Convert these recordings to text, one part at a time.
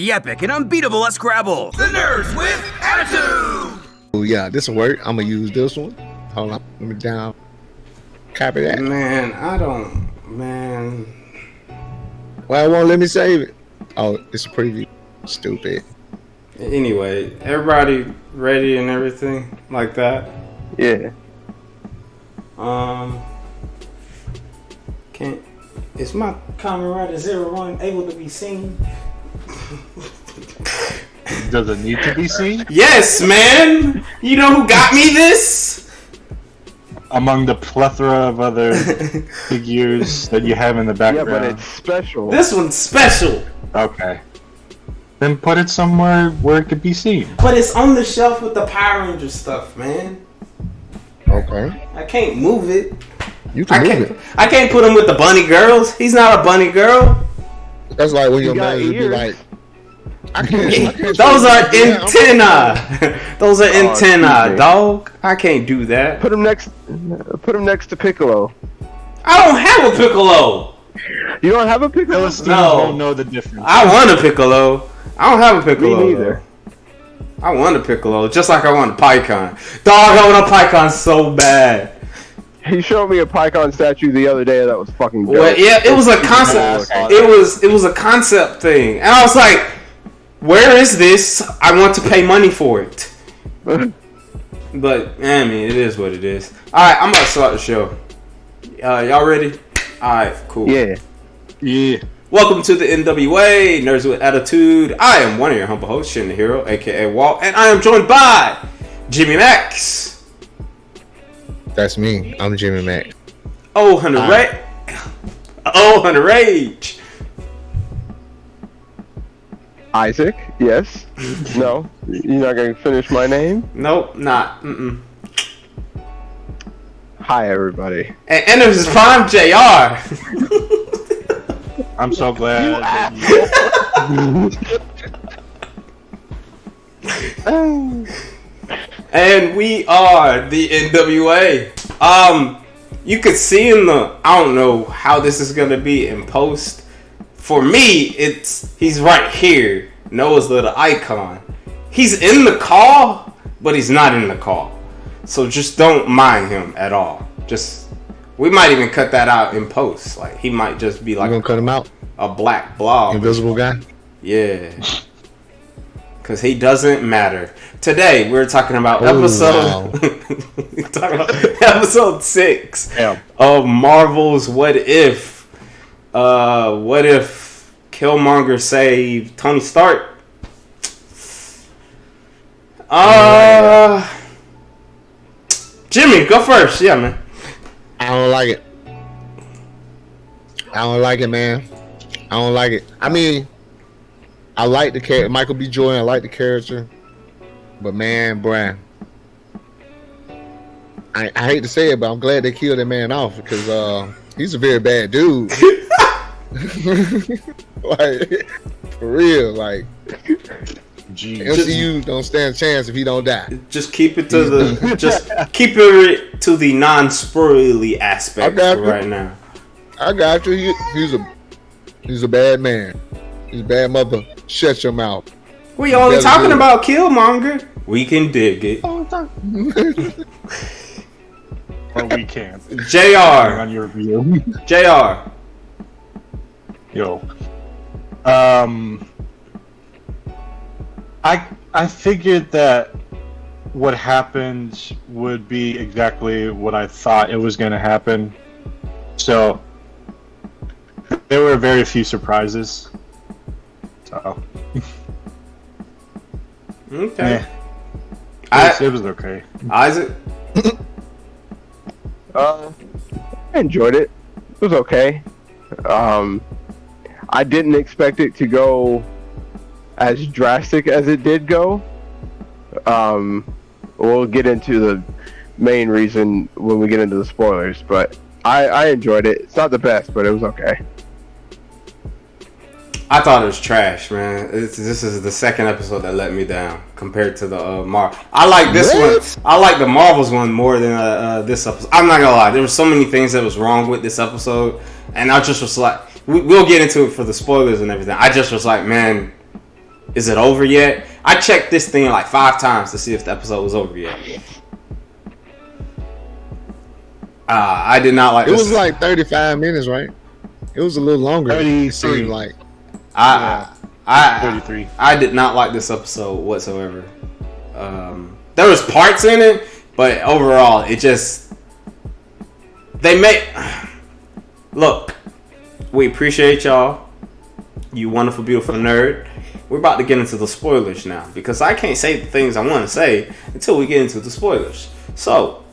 The epic and unbeatable Scrabble. The nerds with attitude. Oh yeah, this will work. I'm gonna use this one. Hold on, let me down. Copy that. Man, Well, it won't let me save it. Oh, it's a preview. Stupid. Anyway, everybody ready and everything like that? Yeah. Is my Kamen Rider 01 able to be seen? Does it need to be seen? Yes, man! You know who got me this? Among the plethora of other figures that you have in the background. Yeah, but it's special. This one's special. Okay. Then put it somewhere where it could be seen. But it's on the shelf with the Power Ranger stuff, man. Okay. I can't move it. You can move it. I can't put him with the bunny girls. He's not a bunny girl. That's like when your got man would be ears. like, I can't Those are antenna. Those are antenna, excuse me. dog. I can't do that. Put him next to Piccolo. I don't have a Piccolo. You don't have a Piccolo? Philistines No. won't know the difference. I want a Piccolo. I don't have a Piccolo. Me neither. though. I want a Piccolo, just like I want a Pycon. Dog, I want a Pycon so bad. He showed me a Pycon statue the other day that was fucking dope. Well, yeah, it was a concept. It was a concept thing, and I was like, "Where is this? I want to pay money for it." But I mean, it is what it is. All right, I'm about to start the show. Y'all ready? All right, cool. Yeah. Yeah. Welcome to the N.W.A. Nerds with Attitude. I am one of your humble hosts, Shin the Hero, aka Walt, and I am joined by Jimmy Max. That's me. I'm Jimmy Mac. OldHunterRage. Isaac, yes. No. You're not going to finish my name? Nope, not. Hi, everybody. And AnimusPrime JR. I'm so glad. And we are the N.W.A. You could see in the, I don't know how this is gonna be in post. For me, he's right here. Noah's little icon. He's in the call, but he's not in the call. So just don't mind him at all. We might even cut that out in post. Like, he might just be You like gonna cut him out? a black blob. Invisible guy? Yeah. Because he doesn't matter. Today, we're talking about Oh, episode... we're talking about episode 6 Yeah. of Marvel's What If. What if Killmonger saved Tony Stark? Jimmy, go first. Yeah, man. I don't like it. I don't like it, man. I don't like it. I mean, I like the character, Michael B. Jordan. I like the character, but man, Brian, I hate to say it, but I'm glad they killed that man off because he's a very bad dude. Like, for real, like. Jeez. MCU don't stand a chance if he don't die. Just keep it to the keep it to the non-spoilerly aspect right now. I got you. He's a bad man. He's a bad mother. Shut your mouth. We only talking about Killmonger. We can dig it. Or we can't. JR. On your review. JR. Yo. I figured that what happened would be exactly what I thought it was going to happen. So there were very few surprises. So Okay. it was okay. Isaac. I enjoyed it. It was okay. I didn't expect it to go as drastic as it did go. We'll get into the main reason when we get into the spoilers, but I enjoyed it. It's not the best, but it was okay. I thought it was trash, man. This is the second episode that let me down compared to the Marvel. I like this one. I like the Marvels one more than this episode. I'm not gonna lie. There were so many things that was wrong with this episode, and I just was like, we'll get into it for the spoilers and everything. I just was like, man, Is it over yet? I checked this thing like 5 times to see if the episode was over yet. I did not like It this. was like 35 minutes, right? It was a little longer. 33. It seemed like. 33. I did not like this episode whatsoever. There was parts in it, but overall, it just look. We appreciate y'all, you wonderful, beautiful nerd. We're about to get into the spoilers now because I can't say the things I want to say until we get into the spoilers. So,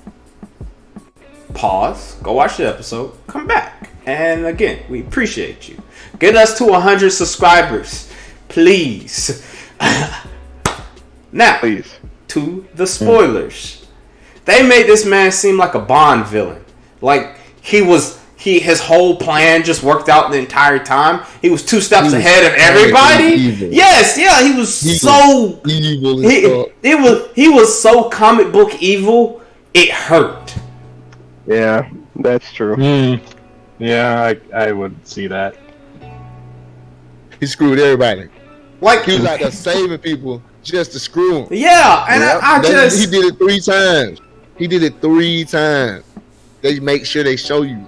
pause, go watch the episode, come back, and again, we appreciate you. Get us to 100 subscribers, please. Now, Please. to the spoilers. They made this man seem like a Bond villain. Like his whole plan just worked out the entire time. He was 2 steps ahead of everybody. Yes, yeah, he was so evil. He was so comic book evil. It hurt. Yeah, that's true. Yeah, I would see that. He screwed everybody. Like He was out there saving people just to screw them. yeah, and He did it 3 times. He did it 3 times. They make sure they show you.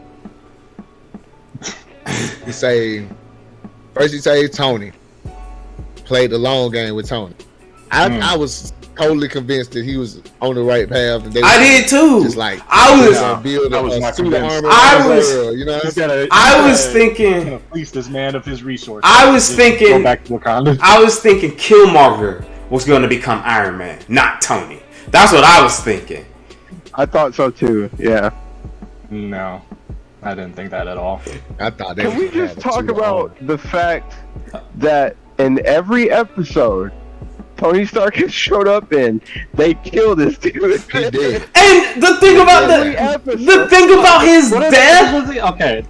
He first he saved Tony. Played the long game with Tony. I was totally convinced that he was on the right path. And I did too. Just like I was suit of armor. I was thinking gonna fleece this man of his resources. I was thinking go back to Wakanda. I was thinking Killmonger was going to become Iron Man, not Tony. That's what I was thinking. I thought so too. Yeah. No, I didn't think that at all. I thought Can we just talk about the fact that in every episode Tony Stark has showed up in, they kill this dude? He did. And the thing about the thing about his death, Okay,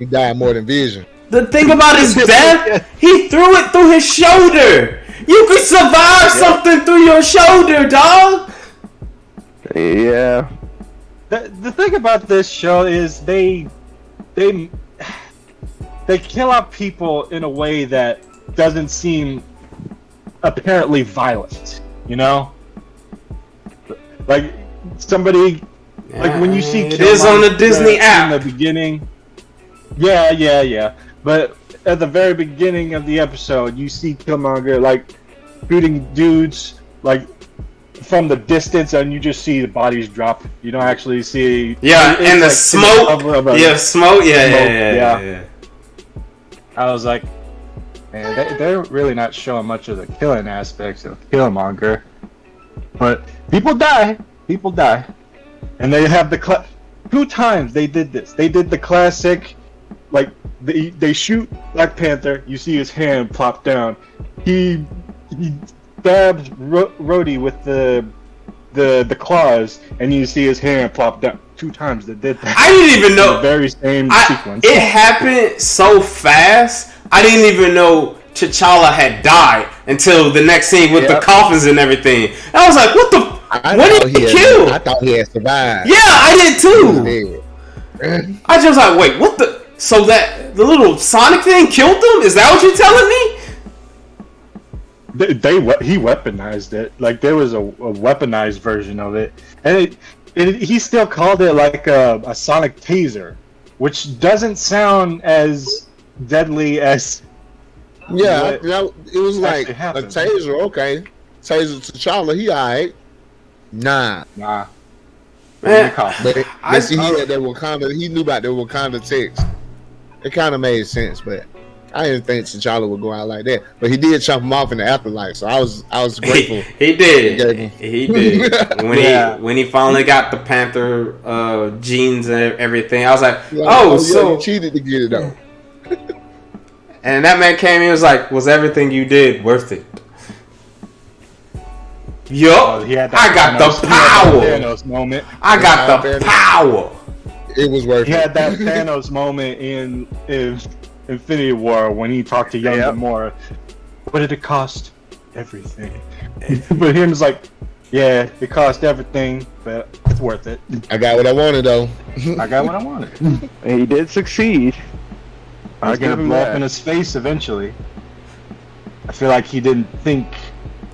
He died more than Vision. the thing about his death, he threw it through his shoulder. You could survive something through your shoulder, dog. Yeah. the thing about this show is they kill out people in a way that doesn't seem apparently violent, you know? Like somebody, like when you see it is on the Disney app in the beginning. Yeah. But at the very beginning of the episode, you see Killmonger like shooting dudes like from the distance, and you just see the bodies drop. You don't actually see. Yeah, it's and the like smoke. smoke. Yeah. I was like, man, they're really not showing much of the killing aspects of Killmonger. But people die, and they have the 2 times they did this. They did the classic, like they shoot Black Panther. You see his hand plop down. He stabs Rhodey with the claws, and you see his hand plop down. 2 times they did that. I didn't even know. The very same sequence. It happened so fast. I didn't even know T'Challa had died until the next scene with the coffins and everything. And I was like, what the? What did he kill? I thought he had survived. Yeah, I did too. He I just was like, wait, what the? So that the little Sonic thing killed them? Is that what you're telling me? He weaponized it. Like there was a weaponized version of it, and he still called it like a sonic taser, which doesn't sound as deadly as. Yeah, it was like a happened. taser. Okay, taser T'Challa. He alright. Nah. Man, But he had that Wakanda. He knew about the Wakanda text. It kind of made sense, but I didn't think T'Challa would go out like that. But he did chop him off in the afterlife, so I was grateful. He did. He did. When he finally got the Panther genes and everything, I was like, so you cheated to get it though. And that man came in and was like, was everything you did worth it? Yup. I got the power. Thanos moment. I got the power. It was worth it. He had that Thanos moment in Infinity War when he talked to young Gamora. What did it cost? Everything. But him was like, yeah, it cost everything, but it's worth it. I got what I wanted though. I got what I wanted. He did succeed. I was gonna blow up in his face eventually. I feel like he didn't think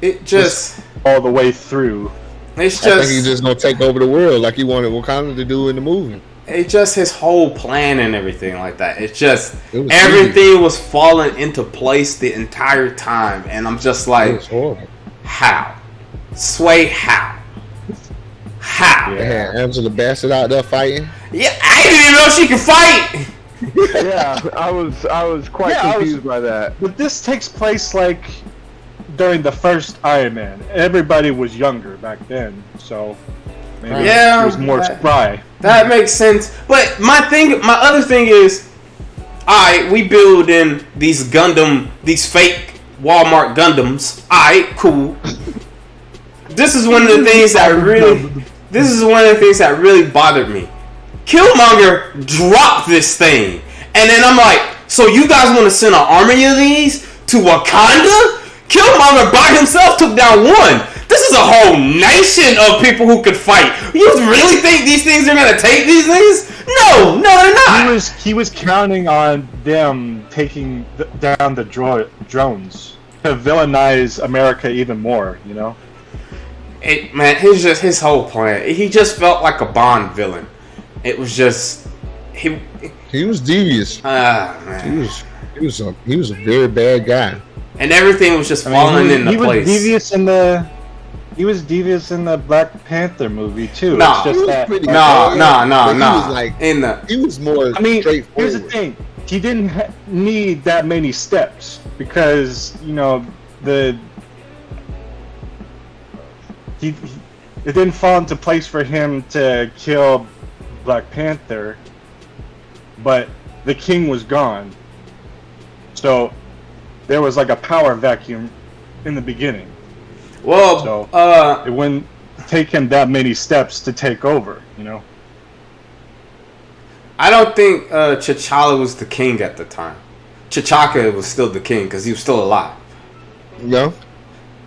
It just all the way through. it's I think he's just just gonna take over the world like he wanted Wakanda to do in the movie. it's just his whole plan and everything like that. It's just It was everything was falling into place the entire time, and I'm just It like, was horrible. how? Sway, how? How? They had Angela Bassett out there fighting. Yeah, I didn't even know she could fight. Yeah, I was quite Yeah, confused by that. But this takes place like during the first Iron Man. Everybody was younger back then, so maybe Yeah, it was more that- spry. That makes sense. But my other thing is, alright, we build in these fake Walmart Gundams. Alright, cool. This is one of the things that really bothered me. Killmonger dropped this thing, and then I'm like, so you guys want to send an army of these to Wakanda? Killmonger by himself took down one. This is a whole nation of people who could fight. You really think these things are gonna take these things? No, they're not. He was counting on them taking down the drones to villainize America even more. You know. His whole plan. He just felt like a Bond villain. It was just He was devious. man. He was a very bad guy. And everything was just falling into place. He was devious in the Black Panther movie too. Nah. It's just He was that. pretty No. bad, but he was like he was more I mean, straightforward. here's the thing. He didn't need that many steps because it didn't fall into place for him to kill Black Panther, but the king was gone, so there was like a power vacuum in the beginning. Well, So it wouldn't take him that many steps to take over. I don't think T'Challa was the king at the time. T'Chaka was still the king because he was still alive. Yeah.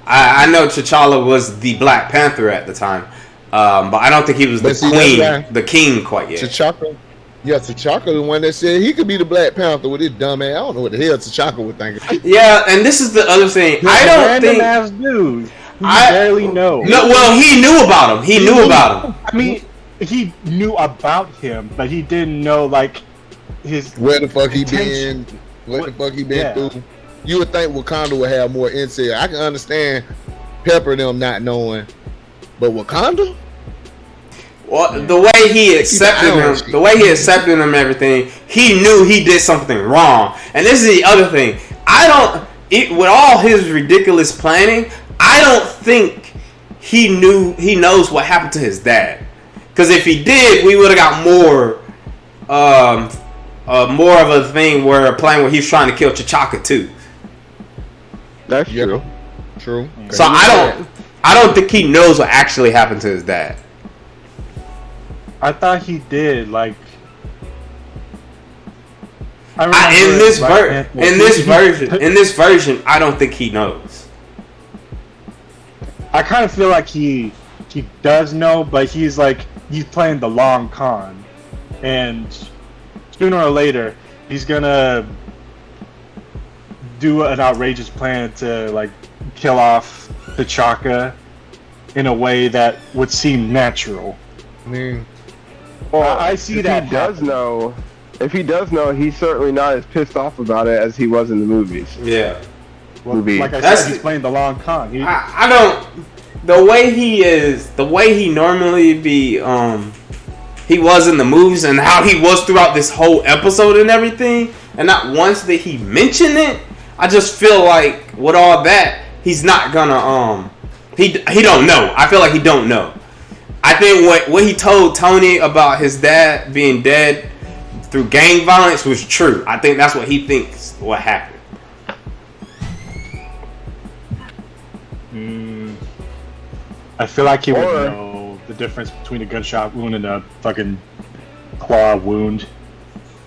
I know T'Challa was the Black Panther at the time, but I don't think he was the king quite yet. T'Chaka. Yeah, T'Chaka the one that said he could be the Black Panther with his dumb ass. I don't know what the hell T'Chaka would think. Yeah, and this is the other thing. I don't think ass dude. I barely know. No, well, he knew about him. He knew about him. I mean, he knew about him, but he didn't know like his Where the fuck he intention. been? What the fuck he been Yeah. through? You would think Wakanda would have more insight. I can understand Pepper them not knowing, but Wakanda? Well, the way he accepted him, everything, he knew he did something wrong. And this is the other thing. With all his ridiculous planning, I don't think he knows what happened to his dad. Because if he did, we would have got more of a thing where a plan where he's trying to kill T'Chaka too. That's true. True. So I don't think he knows what actually happened to his dad. I thought he did. Like, In this version, I don't think he knows. I kind of feel like he does know, but he's playing the long con, and sooner or later he's gonna do an outrageous plan to like kill off T'Chaka in a way that would seem natural. I mean, Well, I see that If he does happen. know, he's certainly not as pissed off about it as he was in the movies. Yeah. Well, Movie. like I That's- said, he's playing the long con. I don't. The way he normally be, he was in the movies and how he was throughout this whole episode and everything, and not once did he mention it. I just feel like with all that, he's not gonna, he don't know. I feel like he don't know. I think what he told Tony about his dad being dead through gang violence was true. I think that's what he thinks what happened. I feel like he would Or- know the difference between a gunshot wound and a fucking claw wound.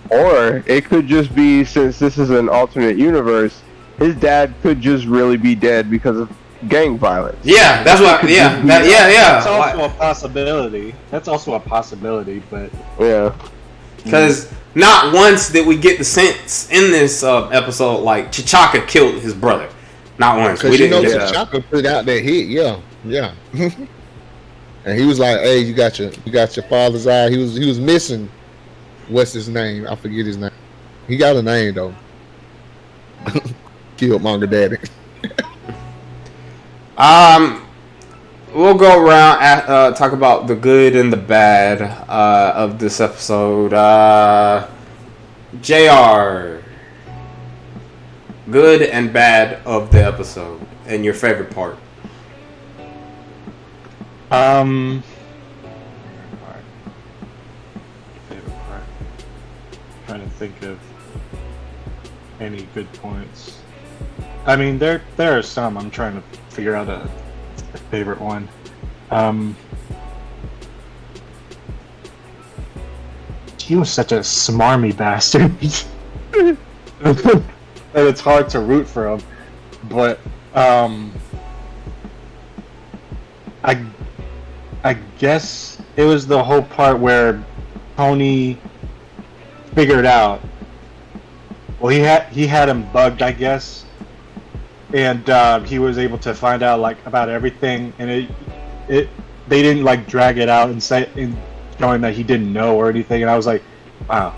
Or it could just be, since this is an alternate universe, his dad could just really be dead because of gang violence. Yeah, that's what. Yeah, That's also a possibility. That's also a possibility, but Yeah. Because not once did we get the sense in this episode like T'Chaka killed his brother. Not once. Because We you know didn't. T'Chaka put out that hit, yeah. And he was like, "Hey, you got your father's eye." He was missing. What's his name? I forget his name. He got a name though. Killmonger Daddy. We'll go around and talk about the good and the bad of this episode. JR, good and bad of the episode, and your favorite part. Favorite part. Trying to think of any good points. I mean, there are some. I'm trying to figure out a favorite one. He was such a smarmy bastard. And it's hard to root for him. But I guess it was the whole part where Tony figured out. Well, he had him bugged, I guess, and he was able to find out like about everything, and they didn't like drag it out and showing that he didn't know or anything, and I was like, wow,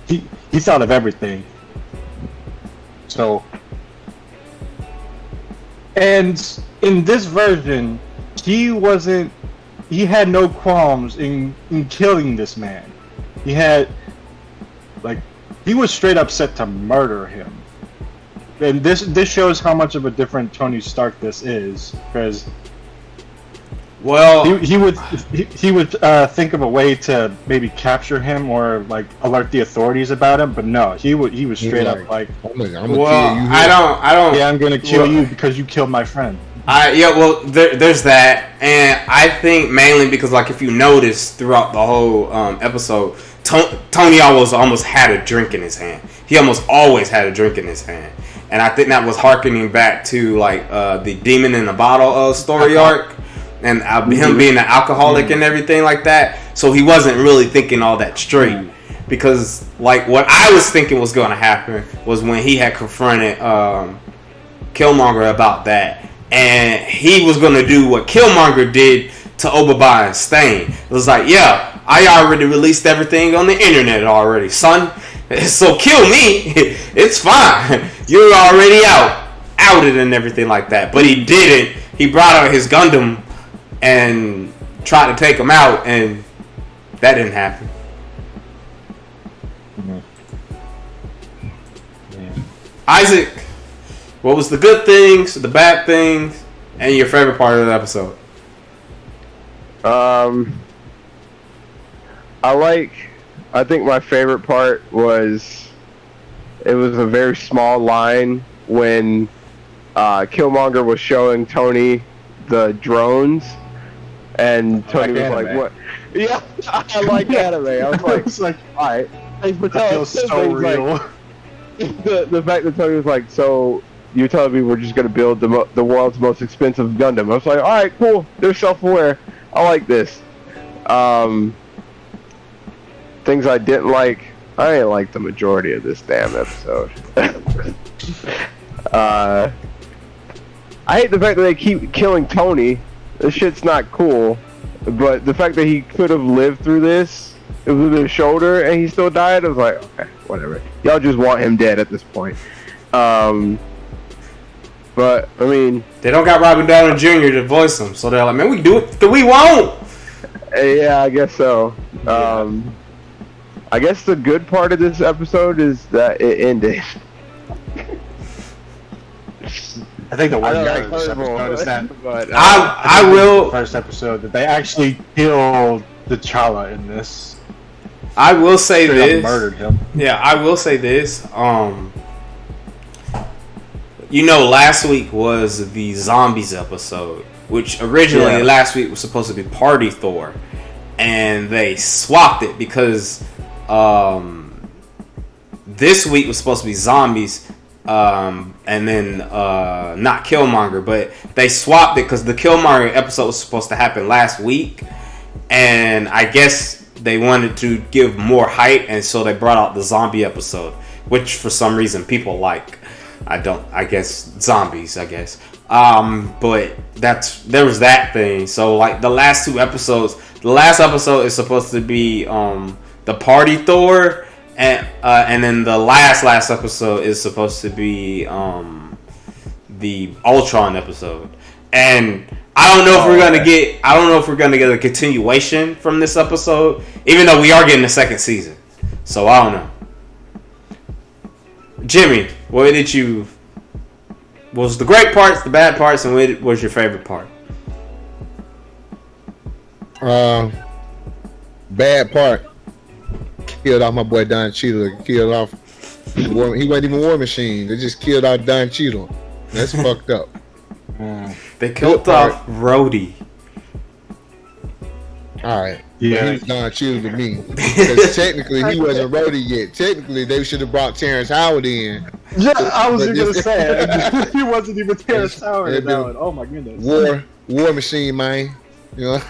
he thought of everything. So, and in this version, he had no qualms in killing this man. He was straight up set to murder him. And this shows how much of a different Tony Stark this is, because he would think of a way to maybe capture him or like alert the authorities about him, but no, he was straight up like, I'm gonna kill you. I don't. Yeah, I'm gonna kill you because you killed my friend. There's that, and I think mainly because, like, if you notice throughout the whole episode, Tony almost had a drink in his hand. He almost always had a drink in his hand, and I think that was harkening back to like the Demon in a Bottle story arc, and him being an alcoholic and everything like that. So he wasn't really thinking all that straight, because like what I was thinking was going to happen was when he had confronted Killmonger about that. And he was going to do what Killmonger did to Obadiah and Stain. It was like, yeah, I already released everything on the internet already, son. So kill me. It's fine. You're already outed and everything like that. But he didn't. He brought out his Gundam and tried to take him out, and that didn't happen. Yeah. Isaac, what was the good things, the bad things, and your favorite part of the episode? I think my favorite part was, it was a very small line when Killmonger was showing Tony the drones, and Tony was like, "What?" Yeah, I like anime. I was like, "All right, thanks for telling us." So real. The fact that Tony was like, "So you're telling me we're just gonna build the world's most expensive Gundam?" I was like, "All right, cool. They're self-aware. I like this." Things I didn't like. I didn't like the majority of this damn episode. I hate the fact that they keep killing Tony. This shit's not cool. But the fact that he could have lived through this, it was in his shoulder, and he still died, I was like, okay, whatever. Y'all just want him dead at this point. But, I mean... They don't got Robert Downey Jr. to voice him, so they're like, man, we can do it because we won't! Yeah, I guess so. I guess the good part of this episode is that it ended. I think the one I know, part of this episode is that I will... first episode that they actually killed T'Challa in this. I will say this. Murdered him. Yeah, I will say this. Last week was the zombies episode, which originally last week was supposed to be Party Thor, and they swapped it because this week was supposed to be zombies, and then not Killmonger, but they swapped it because the Killmonger episode was supposed to happen last week, and I guess they wanted to give more hype, and so they brought out the zombie episode, which for some reason people like. I guess zombies, I guess. But there was that thing. So like the last episode is supposed to be the party Thor, and then the last episode is supposed to be the Ultron episode. And I don't know if we're gonna get a continuation from this episode, even though we are getting a second season. So I don't know. Jimmy, what was the great parts, the bad parts, and what was your favorite part? Bad part. Killed off my boy Don Cheadle. Killed off. He wasn't even War Machine. They just killed off Don Cheadle. That's fucked up. They killed off Rhodey. Alright. Yeah. But he's Don Cheadle to me. Because technically he wasn't Rhodey yet. Technically they should have brought Terrence Howard in. Yeah, I was just gonna say he wasn't even Terrence Howard in that one. Oh my goodness. War Machine, man. You know.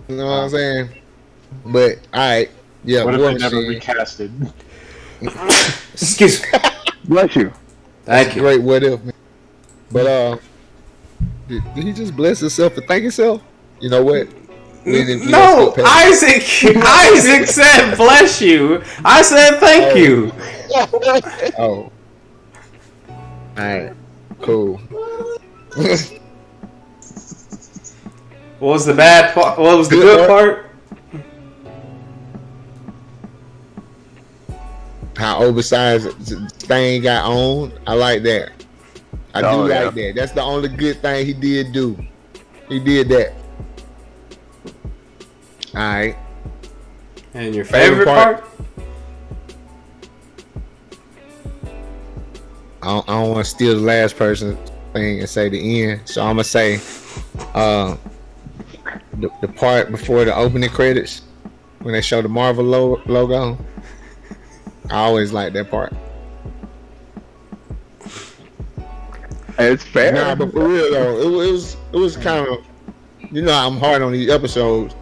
You know what I'm saying? But alright, yeah. What if War they never Machine. recasted? Excuse me. Bless you. Thank you. Great what if, man. But did he just bless himself and thank himself? You know what? No, Isaac said bless you. I said thank you. Oh. Alright. Cool. What was the bad part? What was the good part? How oversized thing got on. I like that. I do like that. That's the only good thing he did do. He did that. Alright. And your favorite part? I don't want to steal the last person thing and say the end. So I'm gonna say the part before the opening credits when they show the Marvel logo. I always like that part. It's fair. Nah, but for real though, it was kind of, you know, I'm hard on these episodes.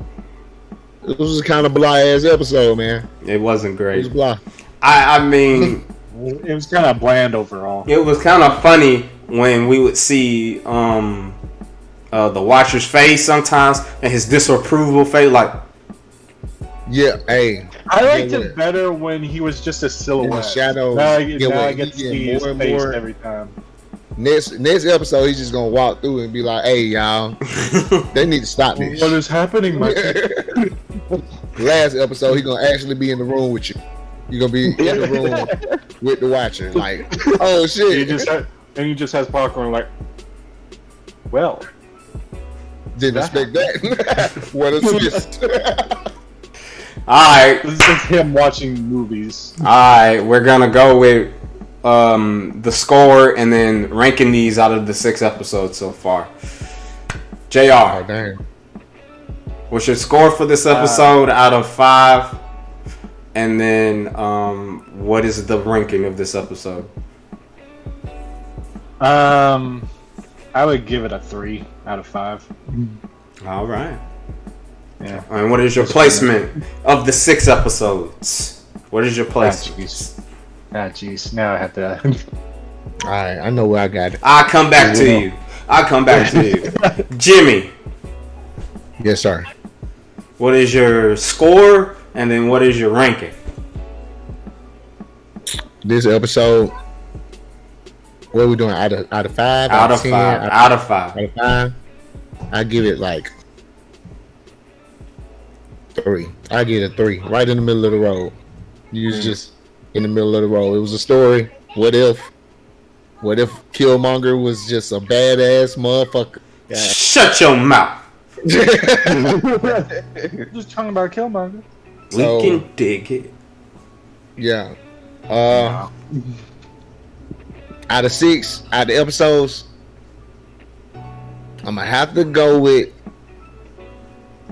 It was kind of blah ass episode, man. It wasn't It great. was blah. I mean, It was kind of bland overall. it was kind of funny when we would see the Watcher's face sometimes and his disapproval face, like. Yeah, hey. I liked it better when he was just a silhouette. In the shadows. Now I Yeah, get to he see get his more and face more. every time. Next episode, he's just gonna walk through and be like, "Hey, y'all, they need to stop this." What is happening, my Last episode, he's gonna actually be in the room with you. You're gonna be in the room with the Watcher, like, oh shit! He just has popcorn, like, well, Didn't expect that. What a twist! Alright, this is him watching movies. alright, we're gonna go with the score and then ranking these out of the 6 episodes so far. JR, Oh damn! what's your score for this episode out of 5? And then what is the ranking of this episode? I would give it a 3 out of 5. Alright. Yeah. And what is your placement of the 6 episodes? What is your placement? Jeez. Now I have to. All right, I know where I got it. I'll come back to you. Jimmy, Yes, sir. what is your score? And then what is your ranking? This episode, what are we doing? Out of 5? Out of 10? 5. Out of 5. Out of 5, I give it like 3. I give it a 3, right in the middle of the road. You was just in the middle of the road. It was a story. What if Killmonger was just a badass motherfucker? Yeah. Shut your mouth. Just talking about Killmonger. So, We can dig it. yeah. Out of 6, out of the episodes, I'm gonna have to go with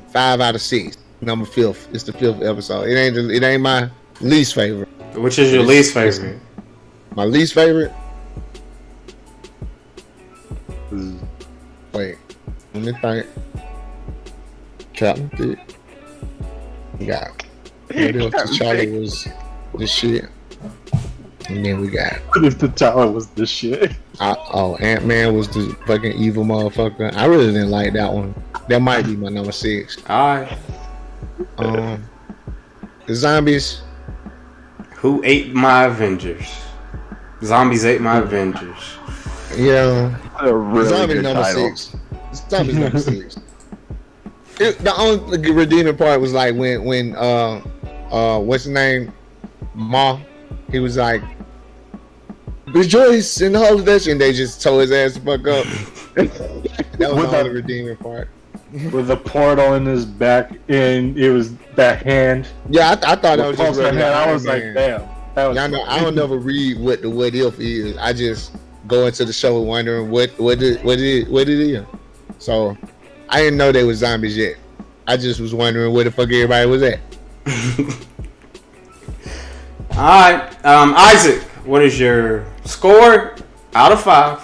5 out of 6. Number 5th. It's the 5th episode. It ain't my least favorite. Which is your least favorite? My least favorite. Wait, let me think. Captain Dick. Yeah. What if T'Challa was the shit? And then we got What if T'Challa was the shit? Ant-Man was the fucking evil motherfucker. I really didn't like that one. That might be my number 6. Alright. The zombies. Who ate my Avengers? Zombies ate my Avengers. Yeah. A really Zombie good number title. 6. Zombies number 6. The only redeeming part was like when what's his name? Ma. He was like, rejoice in all of this, and they just tore his ass the fuck up. That was the only redeeming part. With a portal in his back, and it was backhand. Yeah, I thought that was just regular I was Iron like, Man. damn. That was Y'all know, I don't never read what the what if is. I just go into the show wondering what it is. So I didn't know they were zombies yet. I just was wondering where the fuck everybody was at. Alright, Isaac, what is your score out of 5?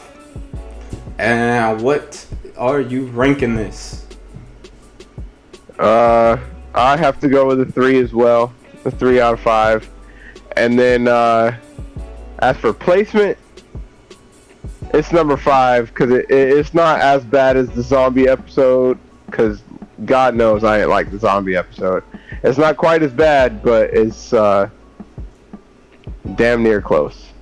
And what are you ranking this? I have to go with a 3 as well. A 3 out of 5. And then as for placement, it's number 5 because it's not as bad as the zombie episode. Because God knows I ain't like the zombie episode. It's not quite as bad, but it's damn near close.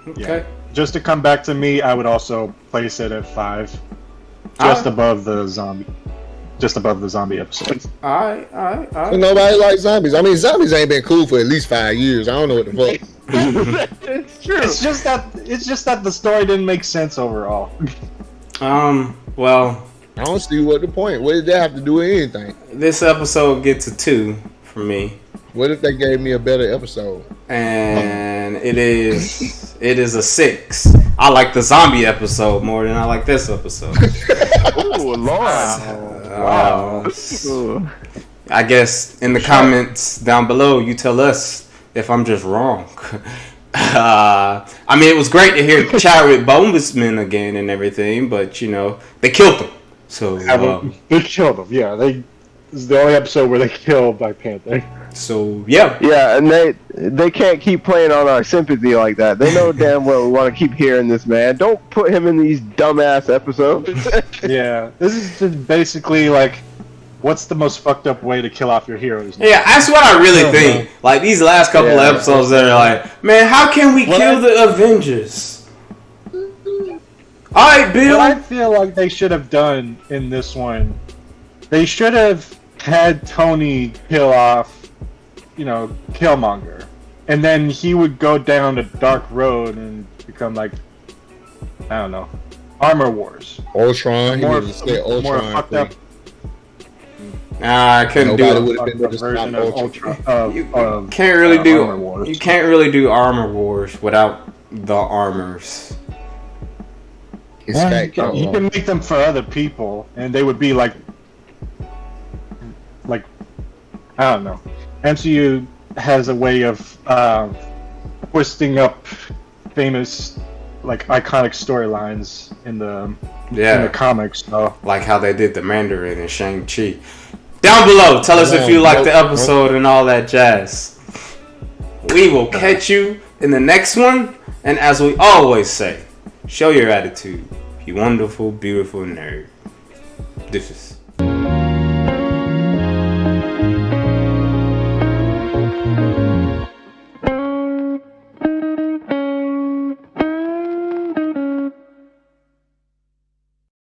Okay. Yeah. Just to come back to me, I would also place it at 5, just above the zombie episode. Alright. But nobody likes zombies. I mean, zombies ain't been cool for at least 5 years. I don't know what the fuck. It's true. It's just that the story didn't make sense overall. Well, I don't see what the point. What did that have to do with anything? this episode gets a 2 from me. What if they gave me a better episode? And it is a 6. I like the zombie episode more than I like this episode. Ooh, Lord. Wow. Ooh. I guess in the comments down below, you tell us if I'm just wrong. I mean, it was great to hear Chadwick Boseman again and everything, but you know they killed him. So They killed him. Yeah, this is the only episode where they killed Black Panther. So yeah, Yeah, and they can't keep playing on our sympathy like that. They know damn well we want to keep hearing this man. Don't put him in these dumbass episodes. Yeah, this is just basically like, what's the most fucked up way to kill off your heroes? yeah, that's what I really think. Like these last couple of episodes that are like, man, how can we kill the Avengers? All right, Bill. What I feel like they should have done in this one, they should have had Tony kill off, Killmonger, and then he would go down a dark road and become like, I don't know, Armor Wars. Ultron. He More would have said Ultron. more fucked up Nah, I couldn't do Nobody it. would have been able to stop version of Ultron. Ultron. You can't really do Armor Wars. You can't really do Armor Wars without the armors. It's Well, fake. you can make them for other people, and they would be like I don't know. MCU has a way of twisting up famous, iconic storylines in the comics. So Like how they did the Mandarin and Shang-Chi. Down below, tell us if you like the episode and all that jazz. We will catch you in the next one, and as we always say, show your attitude, you wonderful, beautiful nerd. This is